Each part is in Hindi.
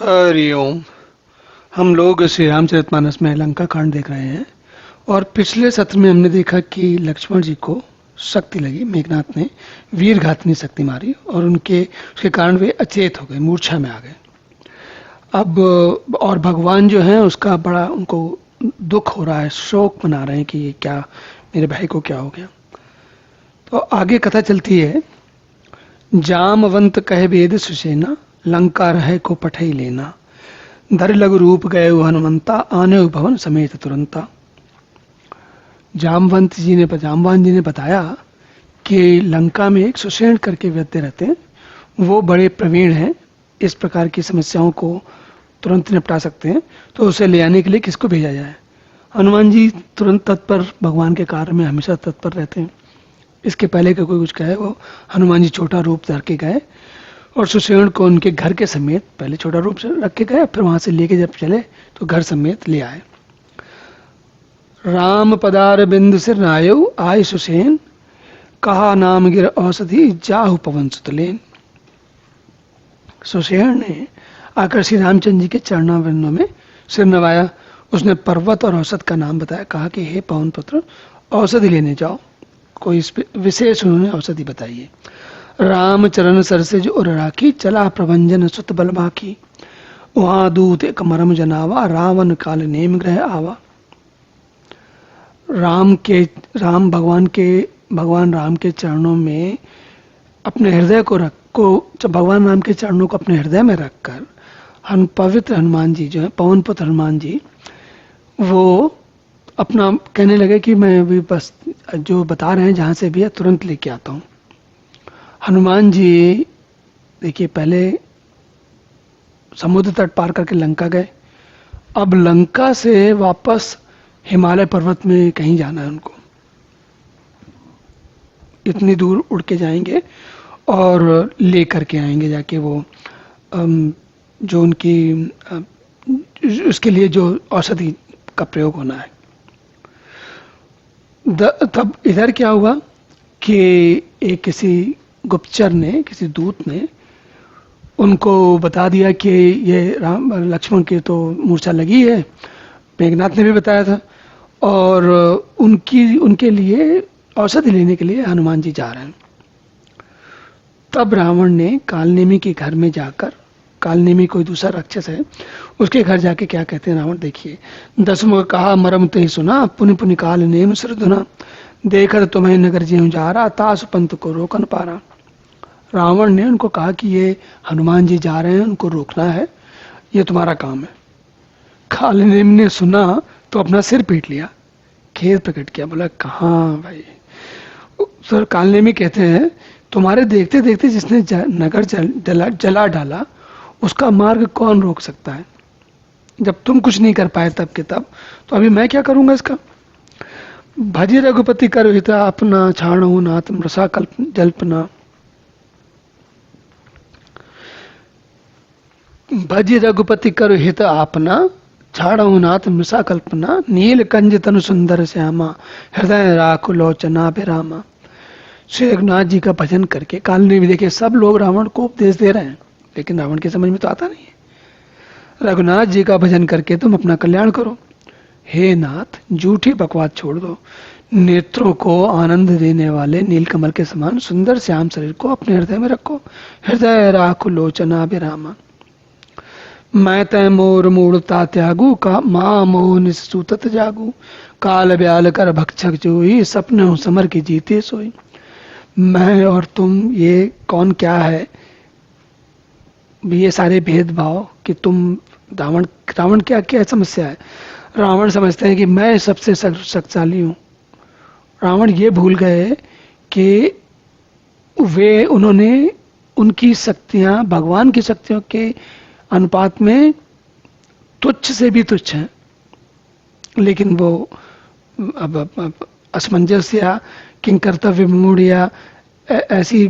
हरिओम। हम लोग श्री रामचरितमानस में लंका कांड देख रहे हैं और पिछले सत्र में हमने देखा कि लक्ष्मण जी को शक्ति लगी, मेघनाथ ने वीर घातनी शक्ति मारी और उनके उसके कारण वे अचेत हो गए, मूर्छा में आ गए। अब और भगवान जो हैं उसका बड़ा उनको दुख हो रहा है, शोक मना रहे हैं कि ये क्या, मेरे भाई को क्या हो गया। तो आगे कथा चलती है। जामवंत कह वेद सुसेना, लंका रहे को पठई लेना। धर लघु रूप गए हनुमंता, आने भवन समेत तुरंता। जामवान जी ने बताया कि लंका में एक सुषेण करके व्यक्ति रहते हैं, वो बड़े प्रवीण हैं, इस प्रकार की समस्याओं को तुरंत निपटा सकते हैं, तो उसे ले आने के लिए किसको भेजा जाए। हनुमान जी तुरंत तत्पर, भगवान के कार्य में हमेशा तत्पर रहते हैं। इसके पहले कि कोई कुछ कहे, वो हनुमान जी छोटा रूप धर के गए और सुषेण को उनके घर के समेत, पहले छोटा रूप से रख के गए, फिर वहां से लेके जब चले तो घर समेत ले आए। राम पदार बिंद सिर नायु, आय सुसेन कहा नाम गिर औषधि, जाहु पवन सुतलेन। सुषेण ने आकर श्री रामचंद्र जी के चरणाविंदों में सिर नवाया। उसने पर्वत और औषध का नाम बताया, कहा कि हे पवन पुत्र, औषधि लेने जाओ। कोई विशेष उन्होंने औषधि बताई है। राम चरण सरसेज उर राखी, चला प्रभंजन सुत बल बाकी। वहां दूत एक मरम जनावा, रावण काल नेम ग्रह आवा। भगवान राम के चरणों में अपने हृदय को भगवान राम के चरणों को अपने हृदय में रखकर हम पवित्र हनुमान जी जो है, पवन पुत्र हनुमान जी, वो अपना कहने लगे कि मैं भी बस जो बता रहे हैं जहां से भी है तुरंत लेके आता हूं। हनुमान जी देखिए, पहले समुद्र तट पार करके लंका गए, अब लंका से वापस हिमालय पर्वत में कहीं जाना है उनको। इतनी दूर उड़ के जाएंगे और ले करके आएंगे जाके वो जो उनकी उसके लिए जो औषधि का प्रयोग होना है। तब इधर क्या हुआ कि एक किसी गुप्तचर ने, किसी दूत ने उनको बता दिया कि ये लक्ष्मण की तो मूर्छा लगी है। मेघनाथ ने भी बताया था और उनके लिए औषधि लेने के लिए हनुमान जी जा रहे हैं। तब रावण ने कालनेमी के घर में जाकर, कालनेमी कोई दूसरा राक्षस है, उसके घर जाके क्या कहते हैं रावण, देखिए। दसमुख कहा मरम ते सुना, पुनि पुनि काल नेम सिरधुना। देखकर तुम्हें नगर ज्यों जा रहा, तास पंथ को रोकन पारा। रावण ने उनको कहा कि ये हनुमान जी जा रहे हैं, उनको रोकना है, ये तुम्हारा काम है। कालनेम ने सुना तो अपना सिर पीट लिया, खेद प्रकट किया, बोला कहाँ भाई। सर कालनेमी कहते हैं, तुम्हारे देखते देखते जिसने नगर जला डाला, उसका मार्ग कौन रोक सकता है। जब तुम कुछ नहीं कर पाए तब के तब, तो अभी मैं क्या करूंगा इसका। भजी रघुपति कर हिता अपना, छाणु नाथ मृषा कल्प जल्पना। भजी रघुपति कर हित आपना, छाणु नाथ मृषा कल्पना। नील कंज तनु सुंदर श्यामा, हृदय राखु लोचना बिरामा। श्री रघुनाथ जी का भजन करके कालने भी देखे, सब लोग रावण को उपदेश दे रहे हैं, लेकिन रावण की समझ में तो आता नहीं है। रघुनाथ जी का भजन करके तुम अपना कल्याण करो। हे नाथ, झूठी बकवास छोड़ दो। नेत्रों को आनंद देने वाले नीलकमल के समान सुंदर श्याम शरीर को अपने हृदय में रखो। हृदय राखु लोचना बिरामा। मैं तय मोर मूढ़ता त्यागू, का माँ मोह निसूतत जागू। काल ब्याल कर भक्षक जोई, सपने समर की जीते सोई। मैं और तुम, ये कौन क्या है, ये सारे भेदभाव कि तुम रावण क्या क्या समस्या है। रावण समझते हैं कि मैं सबसे शक्तिशाली हूं। रावण ये भूल गए कि उन्होंने उनकी शक्तियां भगवान की शक्तियों के अनुपात में तुच्छ से भी तुच्छ हैं, लेकिन वो अब असमंजस या किंग कर्तव्य मूड या ऐसी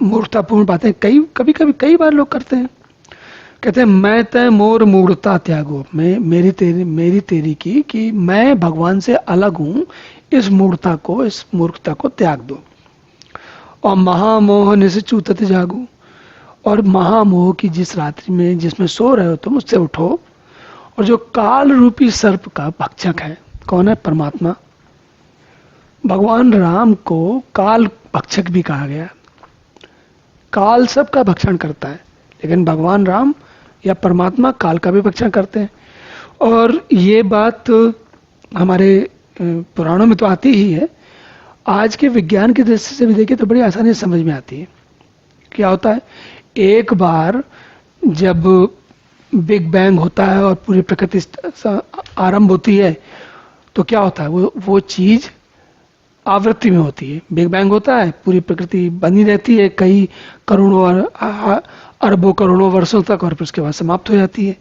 मूर्खतापूर्ण बातें कई बार लोग करते हैं। कहते हैं मैं तय मोर मूढ़ता त्यागो, मैं मेरी तेरी की कि मैं भगवान से अलग हूं, इस मूर्खता को त्याग दो। और महामोह निश्चूतत जागू, और महामोह की जिस रात्रि में जिसमें सो रहे हो तुम, उससे उठो। और जो काल रूपी सर्प का भक्षक है, कौन है? परमात्मा। भगवान राम को काल भक्षक भी कहा गया। काल सबका भक्षण करता है, लेकिन भगवान राम या परमात्मा काल का भी भक्षण करते हैं। और ये बात हमारे पुराणों में तो आती ही है, आज के विज्ञान की दृष्टि से भी देखें तो बड़ी आसानी से समझ में आती है। क्या होता है, एक बार जब बिग बैंग होता है और पूरी प्रकृति आरंभ होती है, तो क्या होता है, वो चीज आवृत्ति में होती है। बिग बैंग होता है, पूरी प्रकृति बनी रहती है कई करोड़ों अरबों करोड़ों वर्षों तक, और फिर उसके बाद समाप्त हो जाती है।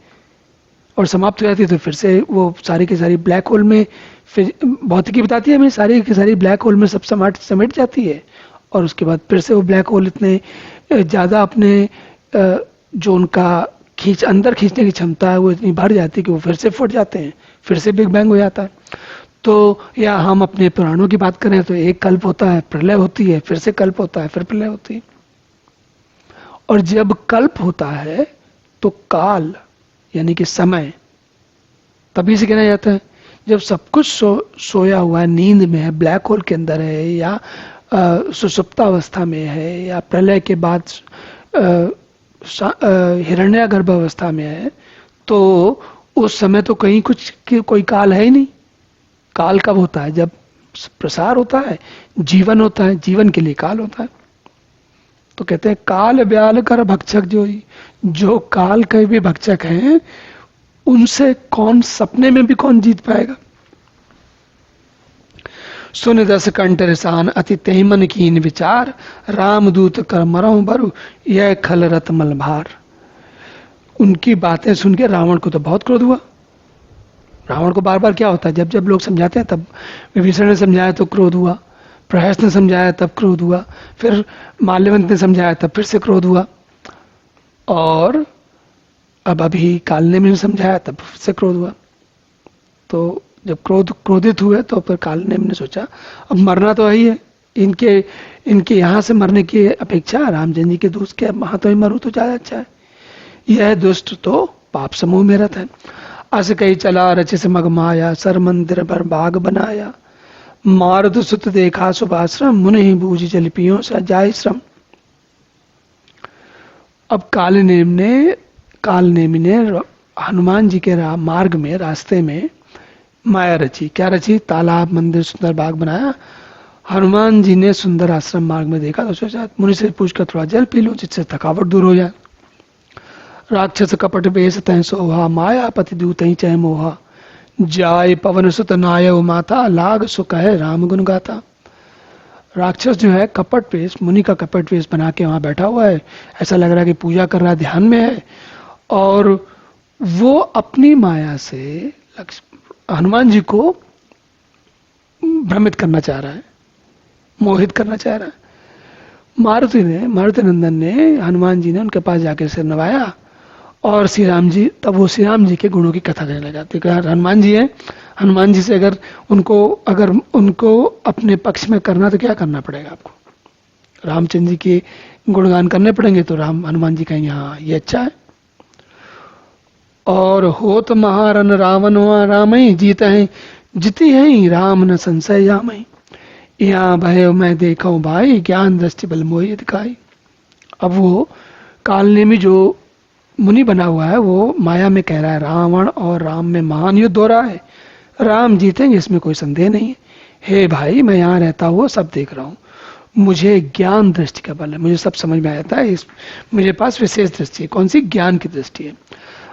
और समाप्त हो जाती है तो फिर से वो सारी की सारी ब्लैक होल में, फिर भौतिकी बताती है हमें, सारी की सारी ब्लैक होल में सब समेट जाती है। और उसके बाद फिर से वो ब्लैक होल इतने ज़्यादा अपने जो उनका अंदर खींचने की क्षमता है वो इतनी बढ़ जाती है कि वो फिर से फट जाते हैं, फिर से बिग बैंग हो जाता है। तो या हम अपने पुराणों की बात करें तो एक कल्प होता है, प्रलय होती है, फिर से कल्प होता है, फिर प्रलय होती है। और जब कल्प होता है तो काल यानी कि समय तभी से कहना जाता है जब सब कुछ सोया हुआ है, नींद में है, ब्लैक होल के अंदर है, या सुषुप्तावस्था में है, या प्रलय के बाद हिरण्यागर्भ अवस्था में है, तो उस समय तो कहीं कुछ कोई काल है ही नहीं। काल कब होता है? जब प्रसार होता है, जीवन होता है, जीवन के लिए काल होता है। तो कहते हैं काल ब्याल कर भक्षक जो काल के भी भक्षक हैं, उनसे कौन, सपने में भी कौन जीत पाएगा। सुन दस कंठ रसान अति तेमन कीन विचार, रामदूत कर मरहु बरु यह खल रत मलभार। उनकी बातें सुन के रावण को तो बहुत क्रोध हुआ। रावण को बार बार क्या होता है, जब जब लोग समझाते हैं तब, विभीषण ने समझाया तो क्रोध हुआ, प्रहस्त ने समझाया तब क्रोध हुआ, फिर माल्यवंत ने समझाया तब फिर से क्रोध हुआ, और अब अभी कालनेमि ने समझाया तब से क्रोध हुआ। तो जब क्रोधित हुए तो फिर कालनेमि ने सोचा अब मरना तो ही है, इनके यहाँ से मरने की अपेक्षा रामचंद्र जी के दूत के वहां तो ही मरूं तो ज्यादा अच्छा है। यह दुष्ट तो पाप समूह में रहता है। अस कही चला रचिस मग माया, सर मंदिर पर बाग बनाया, मारुत सुत देखा शुभाश्रम, मुनि ही बूझ जल पियो सजाय श्रम। अब कालनेमि ने हनुमान जी के मार्ग में, रास्ते में माया रची। क्या रची? तालाब, मंदिर, सुंदर बाग बनाया। हनुमान जी ने सुंदर आश्रम मार्ग में देखा तो सोचा मुनि से पूछकर थोड़ा जल पी लूं जिससे थकावट दूर हो जाए। राक्षस कपट बेस तय सोहा, माया पति दूत ही चय मोहा, जाय पवन सुत नायव माता, लाग सुख है राम गुण गाता। राक्षस जो है कपट वेश, मुनि का कपट वेश बना के वहां बैठा हुआ है, ऐसा लग रहा है कि पूजा कर रहा है, ध्यान में है, और वो अपनी माया से हनुमान जी को भ्रमित करना चाह रहा है, मोहित करना चाह रहा है। मारुति नंदन ने, हनुमान जी ने उनके पास जाकर सिर नवाया, और श्री राम जी, तब वो श्री राम जी के गुणों की कथा कहने लगा। तो हनुमान जी है, हनुमान जी से अगर उनको अपने पक्ष में करना तो क्या करना पड़ेगा आपको? रामचंद्र जी के गुणगान करने पड़ेंगे। तो हनुमान जी कहेंगे हाँ ये अच्छा है। और होत महारन रावण रामई, जीत है जीती है राम न संशय जामई, यहाँ भय मैं देखा भाई, ज्ञान दृष्टि बल मोहि दिखाई। अब वो कालनेमि जो मुनि बना हुआ है वो माया में कह रहा है रावण और राम में महान युद्ध हो रहा है, राम जीतेंगे इसमें कोई संदेह नहीं है। हे भाई मैं यहाँ रहता हुआ सब देख रहा हूँ, मुझे ज्ञान दृष्टि का बल है, मुझे सब समझ में आता है, मेरे पास विशेष दृष्टि है। कौन सी? ज्ञान की दृष्टि है।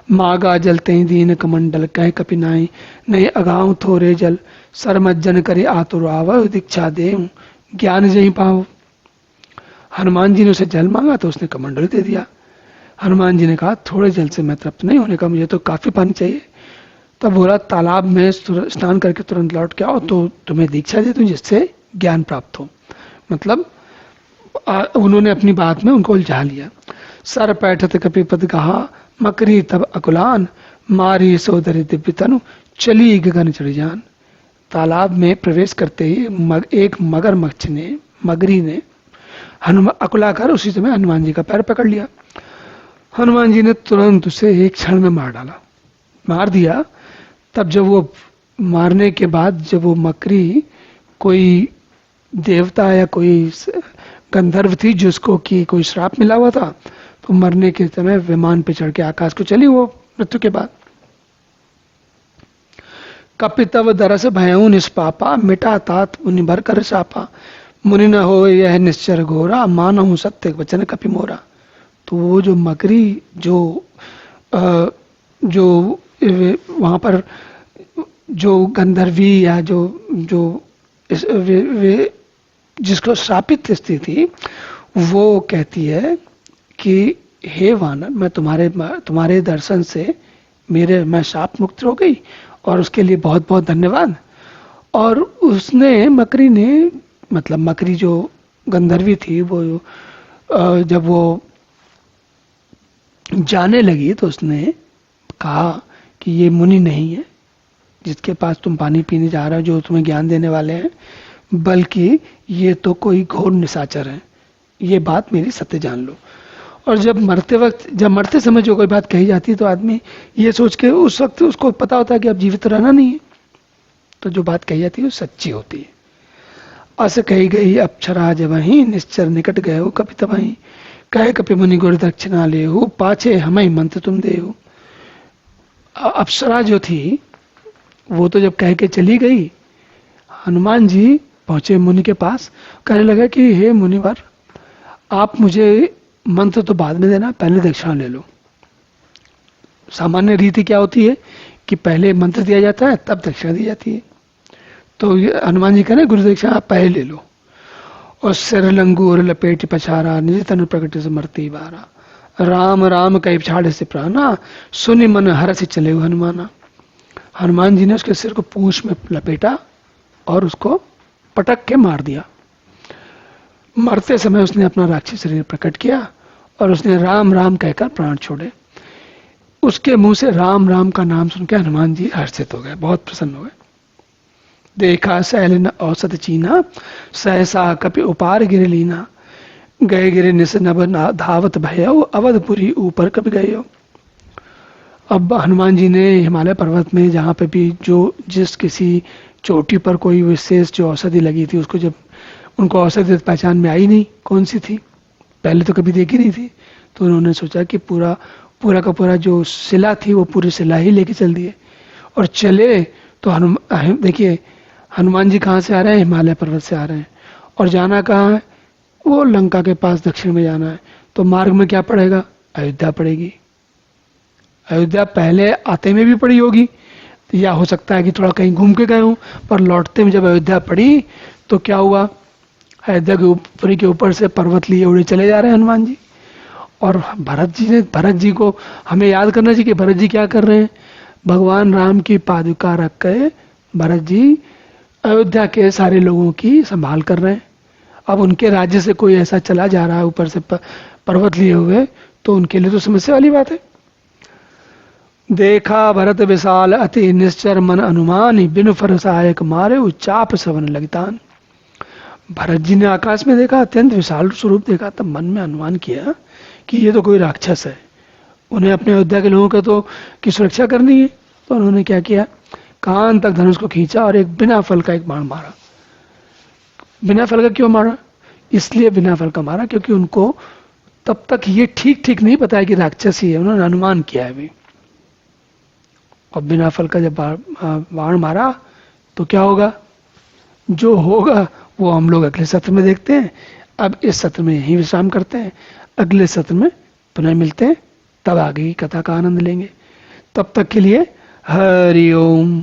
मागा जलते ही दीन कमंडल, कह कपिनाई नहीं अगाऊ थोरे जल, सरमज्जन करे आतुर आव, दीक्षा दे ज्ञान जही पाओ। हनुमान जी ने उसे जल मांगा तो उसने कमंडल दे दिया। हनुमान जी ने कहा थोड़े जल से मैं तृप्त नहीं होने का, मुझे तो काफी पानी चाहिए। तब बोला तालाब में स्नान करके तुरंत लौट के आओ तो तुम्हें दीक्षा दे दूं जिससे ज्ञान प्राप्त हो। मतलब उन्होंने अपनी बात में उनको उलझा लिया। सर पैठत कपिपद कहा, मकरी तब अकुलान, मारी सोदरी दिव्य तनु, चली गगन चढ़ जान। तालाब में प्रवेश करते ही एक मगरी ने अकुला कर उसी समय हनुमान जी का पैर पकड़ लिया। हनुमान जी ने तुरंत उसे एक क्षण में मार डाला, मार दिया। तब जब वो मारने के बाद जब वो मकरी कोई देवता या कोई गंधर्व थी जिसको कि कोई श्राप मिला हुआ था, तो मरने के समय विमान पे चढ़ के आकाश को चली वो मृत्यु के बाद। कपितव दरस भयऊ निष्पापा, मिटा तात मुनि भर कर शापा, मुनि न हो यह निश्चर घोरा, मानहु सत्य वचन कपि मोरा। तो वो जो मकरी जो वहां पर जो गंधर्वी या जो वे जिसको श्रापित स्थिति थी, वो कहती है कि हे वानर, मैं तुम्हारे दर्शन से मैं शाप मुक्त हो गई और उसके लिए बहुत बहुत धन्यवाद। और उसने मकरी ने, मतलब मकरी जो गंधर्वी थी, वो जब वो जाने लगी तो उसने कहा कि ये मुनि नहीं है जिसके पास तुम पानी पीने जा रहे हो, जो तुम्हें ज्ञान देने वाले हैं, बल्कि ये तो कोई घोर निशाचर है, ये बात मेरी सत्य जान लो। और जब मरते समय जो कोई बात कही जाती है तो आदमी ये सोच के, उस वक्त उसको पता होता है कि अब जीवित रहना नहीं है, तो जो बात कही जाती है वो सच्ची होती है। अस कही गई अप्सरा जब वहीं, निश्चर निकट गए हो कपि तबहीं, कहे कपि मुनि गुरु दक्षिणा ले हो, पाछे हमें मंत्र तुम दे हो। अप्सरा जो थी वो तो जब कह के चली गई, हनुमान जी पहुंचे मुनि के पास, कहने लगा कि हे मुनिवर, आप मुझे मंत्र तो बाद में देना, पहले दक्षिणा ले लो। सामान्य रीति क्या होती है कि पहले मंत्र दिया जाता है तब दक्षिणा दी जाती है। तो हनुमान जी कहने गुरु दक्षिणा आप पहले ले लो। और सिर लंगूर लपेट पछारा, निज तन प्रकट समर्ति बारा, राम राम कई छाड़ से प्राणा, सुनि मन हरस चले हनुमाना। हनुमान जी ने उसके सिर को पूंछ में लपेटा और उसको पटक के मार दिया। मरते समय उसने अपना राक्षस शरीर प्रकट किया और उसने राम राम कहकर प्राण छोड़े। उसके मुंह से राम राम का नाम सुनकर हनुमान जी हर्षित हो गए, बहुत प्रसन्न हो गए। देखा सैल न औसत चीना, सहसा कपि उपार गिर लीना, गए गिरे निस नभ धावत भयो, अवधपुरी ऊपर कभी गए हो। अब हनुमान जी ने हिमालय पर्वत में जहाँ पे भी जिस किसी चोटी पर कोई विशेष जो औषधि लगी थी, उसको जब उनको औषधि पहचान में आई नहीं कौन सी थी, पहले तो कभी देखी नहीं थी, तो उन्होंने सोचा कि पूरा का पूरा जो शिला थी वो पूरी शिला ही लेके चल दिए और चले। तो देखिए हनुमान जी कहाँ से आ रहे हैं, हिमालय पर्वत से आ रहे हैं, और जाना कहाँ है, वो लंका के पास दक्षिण में जाना है। तो मार्ग में क्या पड़ेगा, अयोध्या पड़ेगी। अयोध्या पहले आते में भी पड़ी होगी, या हो सकता है कि थोड़ा कहीं घूम के गए हों, पर लौटते में जब अयोध्या पड़ी तो क्या हुआ, अयोध्या के ऊपर से पर्वत लिए उड़े चले जा रहे हैं हनुमान जी। और भरत जी को हमें याद करना चाहिए कि भरत जी क्या कर रहे हैं, भगवान राम की पादुका रख के भरत जी अयोध्या के सारे लोगों की संभाल कर रहे हैं। अब उनके राज्य से कोई ऐसा चला जा रहा है ऊपर से पर्वत लिए हुए, तो उनके लिए तो समस्या वाली बात है। देखा भरत विशाल अति निश्चर मन अनुमान, बिनु फर सहायक मारे उच्चाप सवन लगतान। भरत जी ने आकाश में देखा, अत्यंत विशाल स्वरूप देखा, तब मन में अनुमान किया कि ये तो कोई राक्षस है, उन्हें अपने अयोध्या के लोगों का तो की सुरक्षा करनी है। तो उन्होंने क्या किया, कान तक धनुष को खींचा और एक बिना फल का एक बाण मारा। बिना फल का क्यों मारा, इसलिए बिना फल का मारा क्योंकि उनको तब तक ये ठीक नहीं पता है कि राक्षस ही है, उन्होंने अनुमान किया है अभी। और बिना फल का जब बाण मारा तो क्या होगा, जो होगा वो हम लोग अगले सत्र में देखते हैं। अब इस सत्र में यहीं विश्राम करते हैं, अगले सत्र में पुनः मिलते हैं, तब आगे की कथा का आनंद लेंगे। तब तक के लिए हरि ओम।